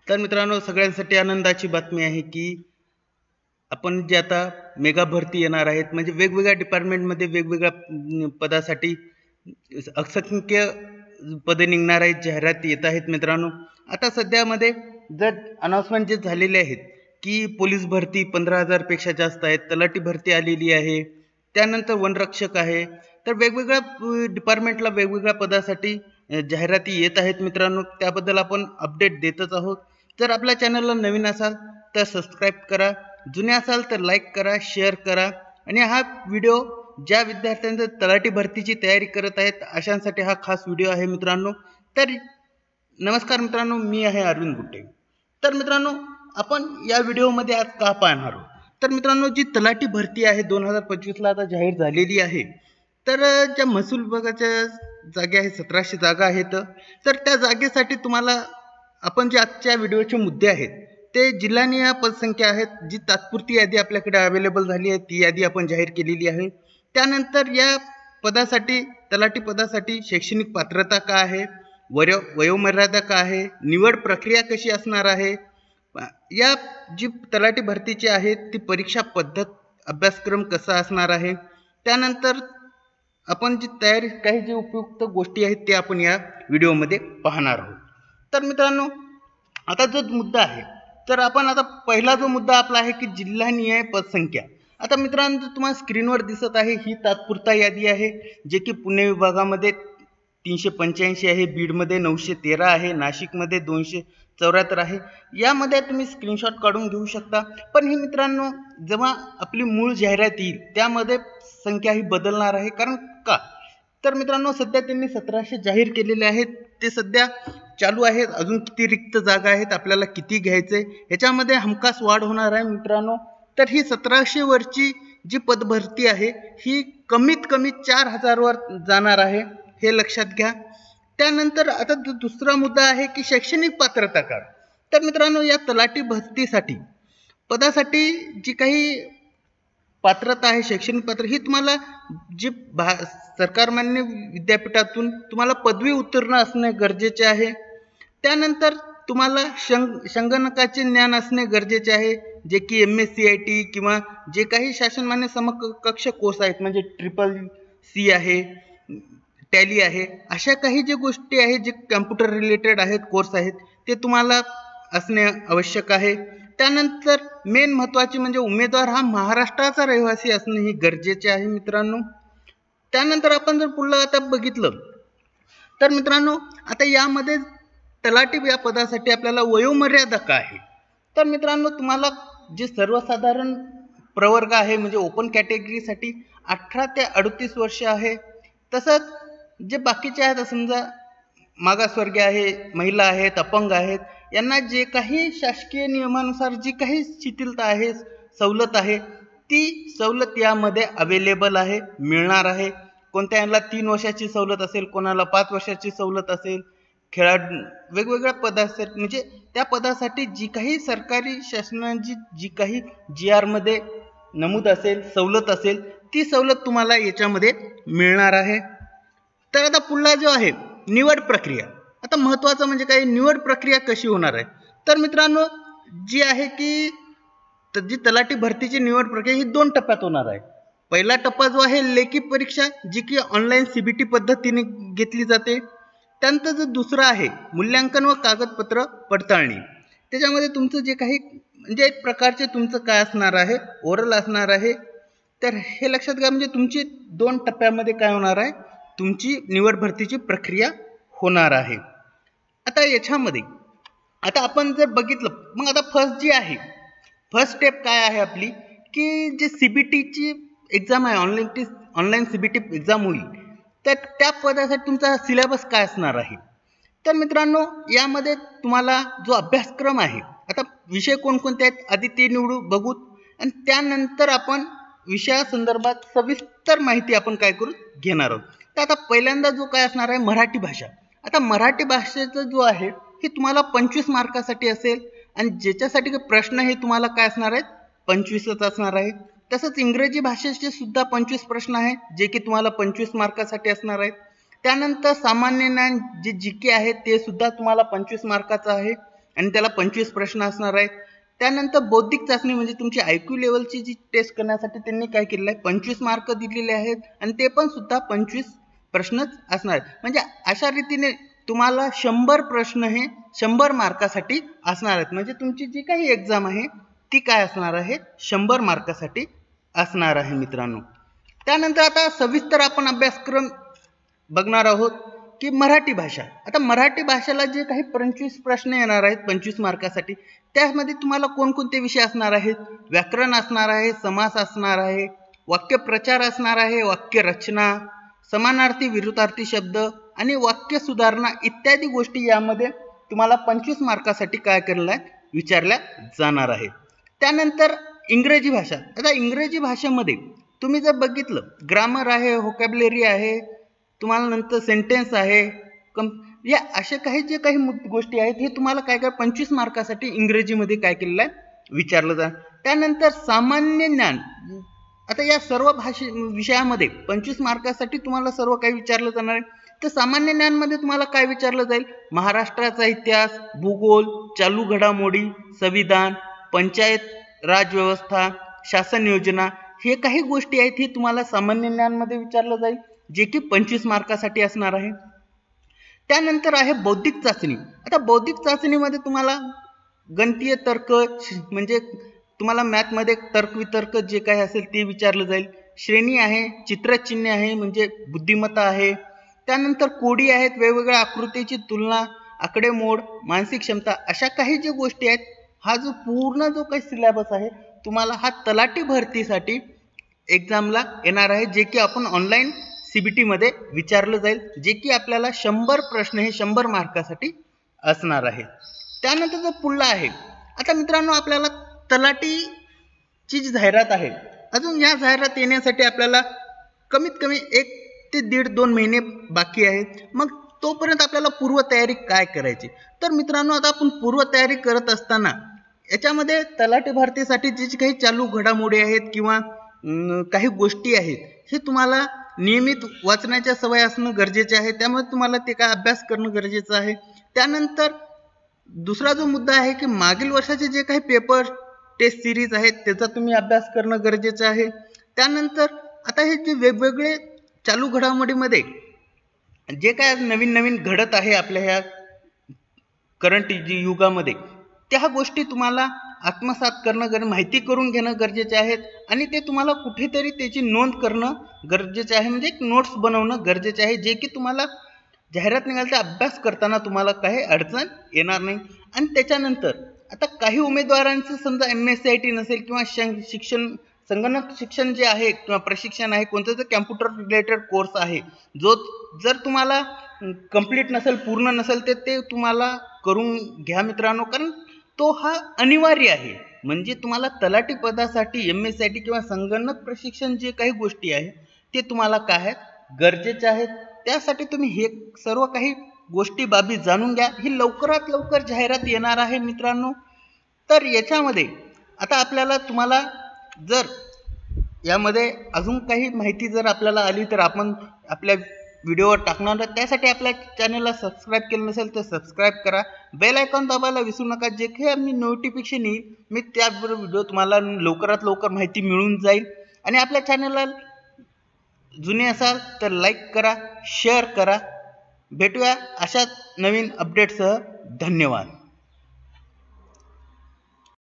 तर मित्रांनो, सगळ्यांसाठी आनंदाची बातमी आहे की आपण जे आता मेगा भरती येणार आहेत, म्हणजे वेगवेगळ्या डिपार्टमेंटमध्ये वेगवेगळ्या पदासाठी असंख्य पदे निघणार आहेत, जाहिराती येत आहेत. मित्रांनो, आता सध्यामध्ये जर अनाउन्समेंट जे झालेले आहेत की पोलीस भरती 15,000 पेक्षा जास्त आहेत, तलाठी भरती आलेली आहे, त्यानंतर वनरक्षक आहे, तर वेगवेगळ्या डिपार्टमेंटला वेगवेगळ्या पदासाठी जाहिराती येत आहेत. मित्रांनो, त्याबद्दल आपण अपडेट देतच आहोत. जर आपल्या चॅनलला नवीन असाल तर सबस्क्राईब करा, जुने असाल तर लाईक करा, शेअर करा. आणि हा व्हिडिओ ज्या विद्यार्थ्यांचं तलाठी भरतीची तयारी करत आहेत अशांसाठी हा खास व्हिडिओ आहे. मित्रांनो, तर नमस्कार मित्रांनो, मी आहे अरविंद गुट्टे. तर मित्रांनो, आपण या व्हिडिओमध्ये आज का पाहणार आहोत, तर मित्रांनो, जी तलाठी भरती आहे 2025ला आता जाहीर झालेली आहे, तर ज्या महसूल विभागाच्या जागा आहेत 1700 जागा आहेत. तर त्या जागेसाठी तुम्हाला आपण जे आजच्या व्हिडिओचे मुद्दे आहेत ते जिल्हानिहाय पदसंख्या आहेत, जी तात्पुरती यादी आपल्याकडे अवेलेबल झाली आहे ती यादी आपण जाहीर केलेली आहे. त्यानंतर या पदासाठी, तलाठी पदासाठी शैक्षणिक पात्रता काय आहे, वयोमर्यादा काय आहे, निवड प्रक्रिया कशी असणार आहे, या जी तलाठी भरतीची आहे ती परीक्षा पद्धत, अभ्यासक्रम कसा असणार आहे, त्यानंतर आपण जी तयारी, काही जे उपयुक्त गोष्टी आहेत ते आपण या व्हिडिओमध्ये पाहणार आहोत. तर मित्रांनो, आता जो मुद्दा आहे, तर आपण आता पहिला जो मुद्दा आपला आहे की जिल्हानिहाय पदसंख्या. आता मित्रांनो, तुम्हाला स्क्रीनवर दिसत आहे ही तात्पुरता यादी आहे, जे की पुणे विभागामध्ये 385 आहे, बीडमध्ये 913 आहे, नाशिकमध्ये 274 आहे. यामध्ये तुम्ही स्क्रीनशॉट काढून घेऊ शकता. पण ही मित्रांनो, जेव्हा आपली मूळ जाहिरात येईल त्यामध्ये संख्या ही बदलणार आहे. कारण का, तर मित्रांनो, सध्या त्यांनी 1700 जाहीर केलेले आहेत, ते सध्या चालू आहेत. अजून किती रिक्त जागा आहेत, आपल्याला किती घ्यायचे, ह्याच्यामध्ये हमखास वाढ होणार आहे. मित्रांनो, तर ही 1700 वरची जी पदभरती आहे ही कमीत कमी 4000 वर जाणार आहे, हे लक्षात घ्या. त्यानंतर आता दुसरा मुद्दा आहे की शैक्षणिक पात्रता काय. तर मित्रांनो, या तलाठी भरतीसाठी पदासाठी जी काही पात्रता आहे, शैक्षणिक पात्र, ही तुम्हाला जी सरकारमान्य विद्यापीठातून तुम्हाला पदवी उत्तीर्ण असणे गरजेचे आहे. त्यानंतर तुम्हाला संगणकाचे ज्ञान असणे गरजेचे आहे, जे की MSCIT किंवा जे काही शासनमान्य समकक्ष कोर्स आहेत, म्हणजे CCC आहे, टॅली आहे, अशा काही जे गोष्टी आहेत जे कम्प्युटर रिलेटेड आहेत, कोर्स आहेत, ते तुम्हाला असणे आवश्यक आहे. त्यानंतर मेन महत्त्वाचे म्हणजे उमेदवार हा महाराष्ट्राचा रहिवासी असणे ही गरजेचे आहे. मित्रांनो, त्यानंतर आपण जर पुढलं आता बघितलं तर मित्रांनो, आता यामध्ये तलाठी या पदासाठी आपल्याला वयोमर्यादा काय आहे. तर मित्रांनो, तुम्हाला जे सर्वसाधारण प्रवर्ग आहे, म्हणजे ओपन कॅटेगरीसाठी 18 ते 38 वर्ष आहे. तसंच जे बाकीचे आहेत, समजा मागासवर्गीय आहे, महिला आहेत, अपंग आहेत, यांना जे काही शासकीय नियमानुसार जी काही शिथिलता आहे, सवलत आहे, ती सवलत यामध्ये अवेलेबल आहे, मिळणार आहे. कोणत्या यांना 3 वर्षाची सवलत असेल, कोणाला 5 वर्षाची सवलत असेल. खेळाडू वेगवेगळ्या पदासाठी, म्हणजे त्या पदासाठी जी काही सरकारी शासनाची जी काही GR मध्ये नमूद असेल, सवलत असेल, ती सवलत तुम्हाला याच्यामध्ये मिळणार आहे. तर आता पुढला जो आहे निवड प्रक्रिया. आता महत्त्वाचं म्हणजे काय, निवड प्रक्रिया कशी होणार आहे. तर मित्रांनो, जी आहे की जी तलाठी भरतीची निवड प्रक्रिया ही 2 टप्प्यात होणार आहे. पहिला टप्पा जो आहे लेखी परीक्षा, जी की ऑनलाईन CBT पद्धतीने घेतली जाते. त्यानंतर जो दुसरा आहे मूल्यांकन व कागदपत्र पडताळणी. त्याच्यामध्ये तुमचं जे काही, म्हणजे एक प्रकारचे तुमचं काय असणार आहे, ओरल असणार आहे. तर हे लक्षात घ्या, म्हणजे तुमची 2 टप्प्यामध्ये काय होणार आहे, तुमची निवड भरतीची प्रक्रिया होणार आहे. आता याच्यामध्ये आता आपण जर बघितलं, मग आता फर्स्ट स्टेप काय आहे आपली, की जे CBTची एक्झाम आहे, ऑनलाईन CBT एक्झाम होईल, तर त्या पदासाठी तुमचा सिलेबस काय असणार आहे. तर मित्रांनो, यामध्ये तुम्हाला जो अभ्यासक्रम आहे, आता विषय कोणकोणते आहेत आधी ते बघू, आणि त्यानंतर आपण विषयासंदर्भात सविस्तर माहिती आपण काय करू घेणार आहोत. तर आता पहिल्यांदा जो काय असणार आहे, मराठी भाषा. आता मराठी भाषेचा जो आहे हे तुम्हाला 25 मार्कासाठी असेल, आणि ज्याच्यासाठी प्रश्न हे तुम्हाला काय असणार आहेत, 25च असणार आहे. तसंच इंग्रजी भाषेचे सुद्धा 25 प्रश्न आहेत, जे की तुम्हाला 25 मार्कासाठी असणार आहेत. त्यानंतर सामान्य ज्ञान जे GK आहे ते सुद्धा तुम्हाला 25 मार्काचं आहे. आणि त्याला 25 प्रश्न असणार आहेत. त्यानंतर बौद्धिक चाचणी म्हणजे तुमची IQ लेवलची जी टेस्ट करण्यासाठी त्यांनी काय केलेलं आहे, 25 मार्क दिलेले आहेत आणि ते पण सुद्धा 25 प्रश्नच असणार आहेत. म्हणजे अशा रीतीने तुम्हाला 100 प्रश्न हे 100 मार्कासाठी असणार आहेत. म्हणजे तुमची जी काही एक्झाम आहे ती काय असणार आहे, 100 मार्कासाठी असणार आहे मित्रांनो. त्यानंतर आता सविस्तर आपण अभ्यासक्रम बघणार आहोत की मराठी भाषा. आता मराठी भाषेला जे काही 25 प्रश्न येणार आहेत 25 मार्कासाठी, त्यामध्ये तुम्हाला कोणकोणते विषय असणार आहेत, व्याकरण असणार आहे, समास असणार आहे, वाक्यप्रचार असणार आहे, वाक्यरचना, समानार्थी विरुद्धार्थी शब्द आणि वाक्य सुधारणा इत्यादी गोष्टी यामध्ये तुम्हाला 25 मार्कासाठी काय केलेलं आहे, विचारल्या जाणार आहे. त्यानंतर इंग्रजी भाषा. आता इंग्रजी भाषेमध्ये तुम्ही जर बघितलं, ग्रामर आहे, व्होकॅब्युलरी आहे, तुम्हाला नंतर सेंटेन्स आहे, या अशा काही जे काही गोष्टी आहेत हे तुम्हाला काय 25 मार्कासाठी इंग्रजीमध्ये काय केलेलं आहे, विचारलं जाणार. त्यानंतर सामान्य ज्ञान. आता या सर्व विषयामध्ये 25 मार्कासाठी तुम्हाला सर्व काही विचारलं जाणार आहे. तर सामान्य ज्ञानमध्ये तुम्हाला काय विचारलं जाईल, महाराष्ट्राचा इतिहास, भूगोल, चालू घडामोडी, संविधान, पंचायत राज व्यवस्था, शासन योजना, हे काही गोष्टी आहेत हे तुम्हाला सामान्य ज्ञानमध्ये विचारलं जाईल, जे की 25 मार्कासाठी असणार आहे. त्यानंतर आहे बौद्धिक चाचणी. आता बौद्धिक चाचणीमध्ये तुम्हाला गणितीय तर्क म्हणजे तुम्हाला मॅथमध्ये तर्कवितर्क जे काही असेल ते विचारलं जाईल. श्रेणी आहे, चित्रचिन्ह आहे म्हणजे बुद्धिमत्ता आहे. त्यानंतर कोडी आहेत, वेगवेगळ्या आकृतीची तुलना, आकडेमोड, मानसिक क्षमता, अशा काही ज्या गोष्टी आहेत. हा जो पूर्ण जो काही सिलेबस आहे तुम्हाला हा तलाठी भरतीसाठी एक्झामला येणार आहे, जे की आपण ऑनलाईन CBT मध्ये विचारलं जाईल, जे की आपल्याला 100 प्रश्न हे 100 मार्कासाठी असणार आहे. त्यानंतर जो पुढला आहे, आता मित्रांनो आपल्याला तलाठीची जी जाहिरात आहे, अजून या जाहिरात येण्यासाठी आपल्याला कमीत कमी 1 ते 1.5-2 महिने बाकी आहेत. मग तोपर्यंत आपल्याला पूर्वतयारी काय करायची. तर मित्रांनो आता आपण पूर्वतयारी करत असताना याच्यामध्ये तलाठी भरतीसाठी जी काही चालू घडामोडी आहेत किंवा काही गोष्टी आहेत हे तुम्हाला नियमित वाचण्याच्या सवय असणं गरजेचे आहे. त्यामुळे तुम्हाला ते काय अभ्यास करणं गरजेचं आहे. त्यानंतर दुसरा जो मुद्दा आहे की मागील वर्षाचे जे काही पेपर टेस्ट सिरीज आहेत त्याचा तुम्ही अभ्यास करणं गरजेचं आहे. त्यानंतर आता हे जे वेगवेगळे चालू घडामोडीमध्ये जे काय नवीन नवीन घडत आहे आपल्या ह्या करंट युगामध्ये, त्या गोष्टी तुम्हाला आत्मसात करणं माहिती करून घेणं गरजेचे आहेत आणि ते तुम्हाला कुठेतरी त्याची नोंद करणं गरजेचे आहे. म्हणजे एक नोट्स बनवणं गरजेचे आहे, जे की तुम्हाला जाहिरात निघाल्याचा अभ्यास करताना तुम्हाला काही अडचण येणार नाही. आणि त्याच्यानंतर आता काही उमेदवारांचं समजा MSCIT नसेल किंवा संगणक शिक्षण जे आहे किंवा प्रशिक्षण आहे, कोणतं जर कॅम्प्युटर रिलेटेड कोर्स आहे जो जर तुम्हाला कंप्लीट नसेल, पूर्ण नसेल, तर ते तुम्हाला करून घ्या मित्रांनो, कारण तो हा अनिवार्य आहे. म्हणजे तुम्हाला तलाठी पदासाठी MSCIT किंवा संगणक प्रशिक्षण जे काही गोष्टी आहे ते तुम्हाला काय आहेत गरजेचे आहेत. त्यासाठी तुम्ही हे सर्व काही गोष्टी बाबी जाणून घ्या. ही लवकरात लवकर जाहिरात येणार आहे मित्रांनो. तर याच्यामध्ये आता आपल्याला तुम्हाला जर यामध्ये अजून काही माहिती जर आपल्याला आली तर आपण आपल्या व्हिडिओवर टाकणार. त्यासाठी आपल्या चॅनलला सबस्क्राईब केलं नसेल तर सबस्क्राईब करा, बेल आयकॉन दाबायला विसरू नका. जे काही आम्ही नोटिफिकेशन येईल मी त्याबरोबर व्हिडिओ तुम्हाला लवकरात लवकर माहिती मिळून जाईल. आणि आपल्या चॅनलला जुने असाल तर लाईक करा, शेअर करा. भेटूया अशाच नवीन अपडेटसह. धन्यवाद.